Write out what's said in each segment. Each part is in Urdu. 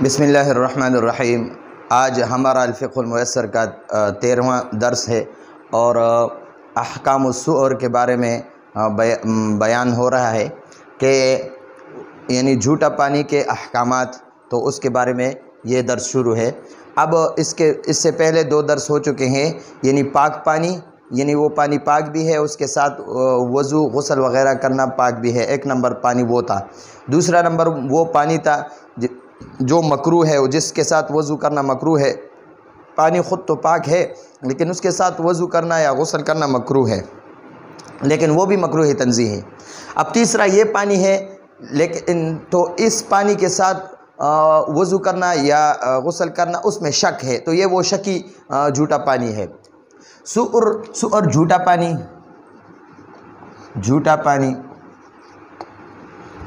بسم اللہ الرحمن الرحیم۔ آج ہمارا الفقہ المیسر کا 13واں درس ہے اور احکام السؤر کے بارے میں بیان ہو رہا ہے کہ یعنی جھوٹا پانی کے احکامات، تو اس کے بارے میں یہ درس شروع ہے۔ اب اس سے پہلے 2 درس ہو چکے ہیں، یعنی پاک پانی، یعنی وہ پانی پاک بھی ہے، اس کے ساتھ وضو غسل وغیرہ کرنا پاک بھی ہے۔ 1 نمبر پانی وہ تھا۔ دوسرا نمبر وہ پانی تھا جو مکروہ ہے، جس کے ساتھ وضو کرنا مکروہ ہے۔ پانی خود تو پاک ہے لیکن اس کے ساتھ وضو کرنا یا غسل کرنا مکروہ ہے، لیکن وہ بھی مکروہ تنزیہ ہے۔ اب تیسرا یہ پانی ہے، لیکن تو اس پانی کے ساتھ وضو کرنا یا غسل کرنا اس میں شک ہے، تو یہ وہ شکی جھوٹا پانی ہے۔ سؤر جھوٹا پانی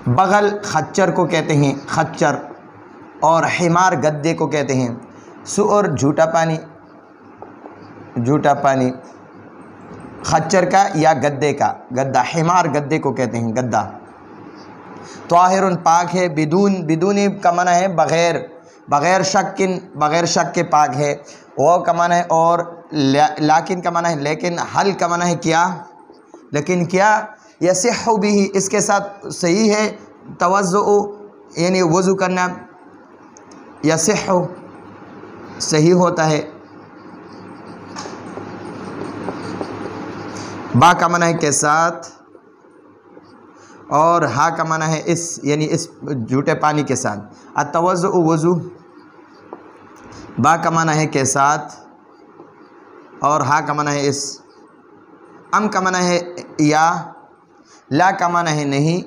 بغل خچر کو کہتے ہیں، خچر، اور حمار گدے کو کہتے ہیں۔ سؤر جھوٹا پانی خچر کا یا گدے کا، گدہ، حمار گدے کو کہتے ہیں، گدہ۔ طاہر پاک ہے، بدون کا معنی ہے بغیر شک کے پاک ہے، وہ کا معنی ہے، اور لیکن کا معنی ہے لیکن، حل کا معنی ہے کیا، لیکن کیا، یصح بھی، اس کے ساتھ صحیح ہے، توضؤ یعنی وضو کرنا، یصح صحیح ہوتا ہے، با کا معنی ہے کے ساتھ، اور ہا کا معنی ہے اس، یعنی اس جھوٹے پانی کے ساتھ۔ التوضؤ وضو، با کا معنی ہے کے ساتھ، اور ہا کا معنی ہے اس۔ ام کا معنی ہے یا، لا کا معنی ہے نہیں،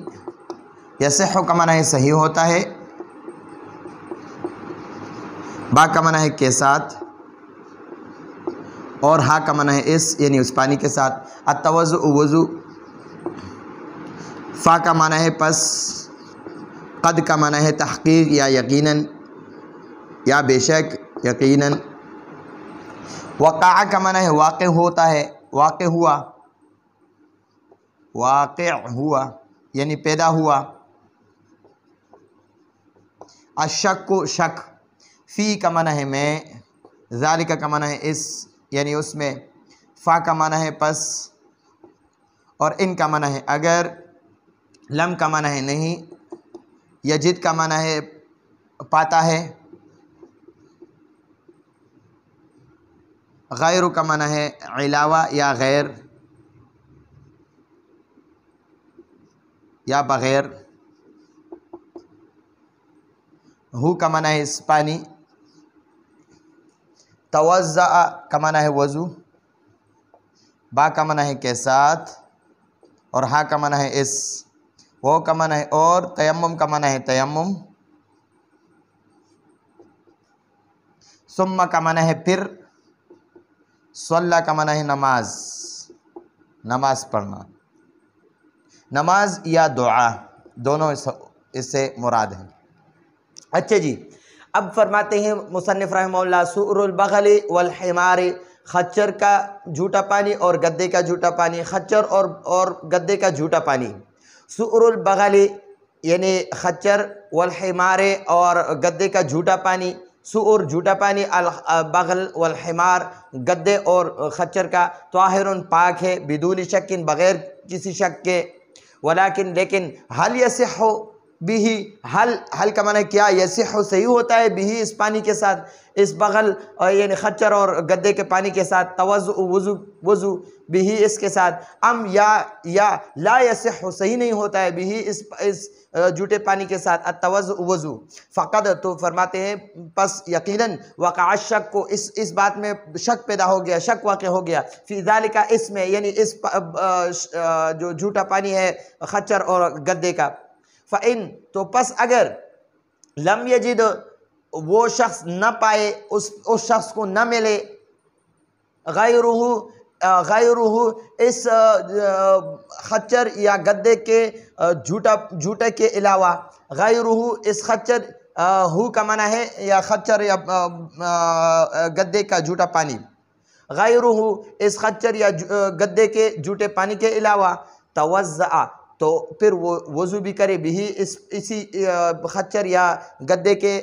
یصح کا معنی ہے صحیح ہوتا ہے، با کا معنی ہے کے ساتھ، اور ہا کا معنی ہے اس، یعنی اس پانی کے ساتھ۔ التوضؤ وضو، فا کا معنی ہے پس، قد کا معنی ہے تحقیق یا یقیناً یا بے شک، یقیناً۔ وقع کا معنی ہے واقع ہوتا ہے، واقع ہوا یعنی پیدا ہوا۔ الشک شک، فی کا معنی ہے میں، ذالک کا معنی ہے اس، یعنی اس میں، فا کا معنی ہے پس، اور ان کا معنی ہے اگر، لم کا معنی ہے نہیں، یجد کا معنی ہے پاتا ہے، غیر کا معنی ہے علاوہ یا غیر یا بغیر، ہو کا معنی ہے اس پانی، توضأ کا معنی ہے وضو، با کا معنی ہے کے ساتھ، اور ہا کا معنی ہے اس، وہ کا معنی ہے اور، تیمم کا معنی ہے تیمم، ثم کا معنی ہے پھر، صلی کا معنی ہے نماز پڑھنا، نماز یا دعا، دونوں اس سے مراد ہیں۔ اچھا جی، اب فرماتے ہیں مصنف رحمہ اللہ، سؤر البغل والحمار، خچر کا جھوٹا پانی اور گدے کا جھوٹا پانی، خچر اور گدے کا جھوٹا پانی۔ سؤر البغل یعنی خچر، والحمار اور گدے کا جھوٹا پانی، سؤر جھوٹا پانی، البغل والحمار گدے اور خچر کا، طاہر پاک ہے، بدون شک بغیر کسی شک کے، لیکن حل یصح بھی، حل کا معنی کیا، یصح صحیح ہوتا ہے بھی اس پانی کے ساتھ، اس بغل یعنی خچر اور گدے کے پانی کے ساتھ، توضؤ وضو بھی اس کے ساتھ، ام یا لا یصح صحیح نہیں ہوتا ہے بھی اس جھوٹے پانی کے ساتھ، التوضؤ وضو، فقد تو فرماتے ہیں پس یقیناً، وقع الشک کو اس بات میں شک پیدا ہو گیا، شک واقع ہو گیا، فی ذالک اس میں، یعنی اس جو جھوٹا پانی ہے خچر اور گدے کا، فإن تو پس اگر، لم یجد وہ شخص نہ پائے، اس شخص کو نہ ملے، غیرہ اس خچر یا گدے کے جھوٹے کے علاوہ، غیرہ اس خچر، ہو کا معنی ہے یا خچر یا گدے کا جھوٹا پانی، غیرہ اس خچر یا گدے کے جھوٹے پانی کے علاوہ، توضأ تو پھر وہ وضو بھی کرے بھی اسی خچر یا گدے کے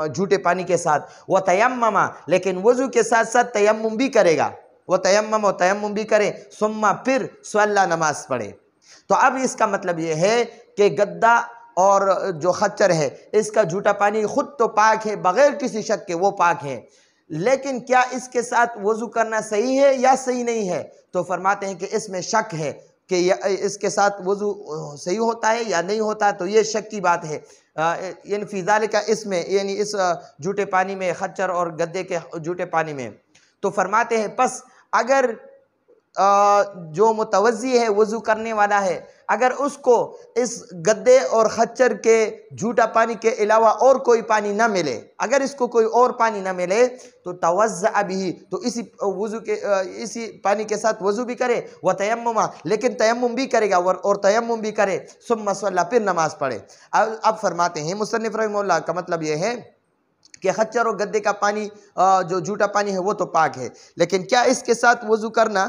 جھوٹے پانی کے ساتھ، وہ تیمم، لیکن وضو کے ساتھ ساتھ تیمم بھی کرے گا، وہ تیمم بھی کرے، ثم پھر صلی نماز پڑھے۔ تو اب اس کا مطلب یہ ہے کہ گدا اور جو خچر ہے اس کا جھوٹا پانی خود تو پاک ہے، بغیر کسی شک کے وہ پاک ہے، لیکن کیا اس کے ساتھ وضو کرنا صحیح ہے یا صحیح نہیں ہے؟ تو فرماتے ہیں کہ اس میں شک ہے کہ اس کے ساتھ وضو صحیح ہوتا ہے یا نہیں ہوتا، تو یہ شک کی بات ہے۔ یعنی فی ذالک اس میں، یعنی اس جھوٹے پانی میں، خچر اور گدے کے جھوٹے پانی میں، تو فرماتے ہیں پس اگر جو متوضی ہے، وضو کرنے والا ہے، اگر اس کو اس گدے اور خچر کے جھوٹا پانی کے علاوہ اور کوئی پانی نہ ملے، اگر اس کو کوئی اور پانی نہ ملے تو توضأ بھی، تو اسی پانی کے ساتھ وضو بھی کرے، وتیمم، لیکن تیمم بھی کرے گا اور تیمم بھی کرے، ثم صلی، پھر نماز پڑھے۔ اب فرماتے ہیں مصنف رحمہ اللہ کا مطلب یہ ہے کہ خچر اور گدے کا پانی جو جھوٹا پانی ہے وہ تو پاک ہے، لیکن کیا اس کے ساتھ وضو کرنا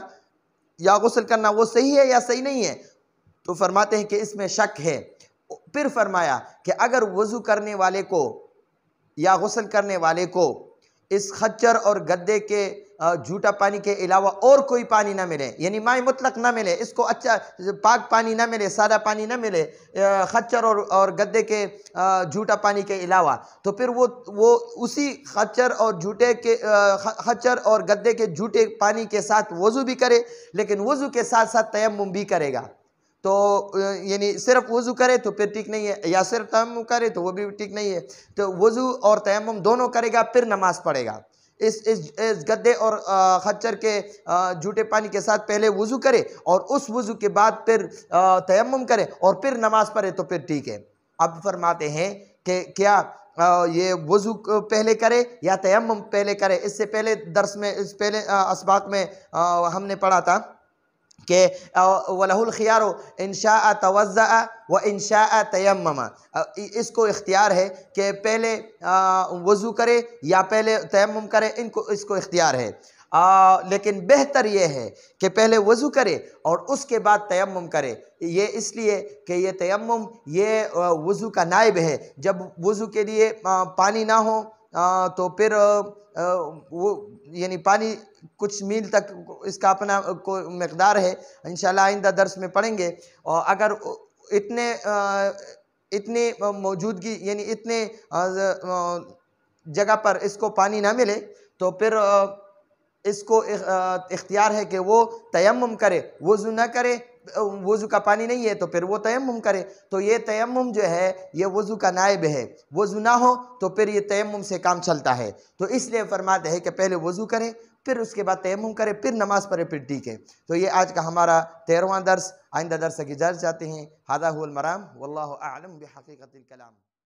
یا غسل کرنا وہ صحیح ہے یا صحیح نہیں ہے؟ تو فرماتے ہیں کہ اس میں شک ہے۔ پھر فرمایا کہ اگر وضو کرنے والے کو یا غسل کرنے والے کو اس خچر اور گدے کے جھوٹا پانی کے علاوہ اور کوئی پانی نہ ملے، یعنی ماء مطلق نہ ملے، اس کو اچھا پاک پانی نہ ملے، سادہ پانی نہ ملے خچر اور گدے کے جھوٹا پانی کے علاوہ، تو پھر وہ اسی خچر اور گدے کے جھوٹے پانی کے ساتھ وضو بھی کرے، لیکن وضو کے ساتھ ساتھ تیمم بھی کرے گا۔ تو یعنی صرف وضو کرے تو پھر ٹھیک نہیں ہے، یا صرف تیمم کرے تو وہ بھی ٹھیک نہیں ہے، تو وضو اور تیمم دونوں کرے گا، پھر نماز پڑھے گا۔ اس گدے اور خچر کے جھوٹے پانی کے ساتھ پہلے وضو کرے اور اس وضو کے بعد پھر تیمم کرے اور پھر نماز پڑھے تو پھر ٹھیک ہے۔ اب فرماتے ہیں کہ کیا یہ وضو پہلے کرے یا تیمم پہلے کرے؟ اس سے پہلے درس میں، اس پہلے اسباق میں ہم نے پڑھا تھا کہ وَلَهُ الْخِيَارُ إِنْ شَاءَ تَوَضَّأَ وَإِنْ شَاءَ تَيَمَّمَ، اس کو اختیار ہے کہ پہلے وضو کرے یا پہلے تیمم کرے، اس کو اختیار ہے، لیکن بہتر یہ ہے کہ پہلے وضو کرے اور اس کے بعد تیمم کرے۔ یہ اس لیے کہ یہ تیمم یہ وضو کا نائب ہے، جب وضو کے لیے پانی نہ ہو تو پھر وہ یعنی پانی کچھ میل تک اس کا اپنا کوئی مقدار ہے، انشاءاللہ آئندہ درس میں پڑھیں گے، اور اگر اتنے موجودگی یعنی اتنے جگہ پر اس کو پانی نہ ملے تو پھر اس کو اختیار ہے کہ وہ تیمم کرے، وضو نہ کرے، وضو کا پانی نہیں ہے تو پھر وہ تیمم کرے۔ تو یہ تیمم جو ہے یہ وضو کا نائب ہے، وضو نہ ہو تو پھر یہ تیمم سے کام چلتا ہے، تو اس لیے فرماتے ہیں کہ پہلے وضو کرے، پھر اس کے بعد تیمم کرے، پھر نماز پڑھے، پھر ٹھیک ہے۔ تو یہ آج کا ہمارا 13واں درس، آئندہ درس کی اجازت چاہتے ہیں۔ ھذا ھو المرام واللہ اعلم بحقیقت الکلام۔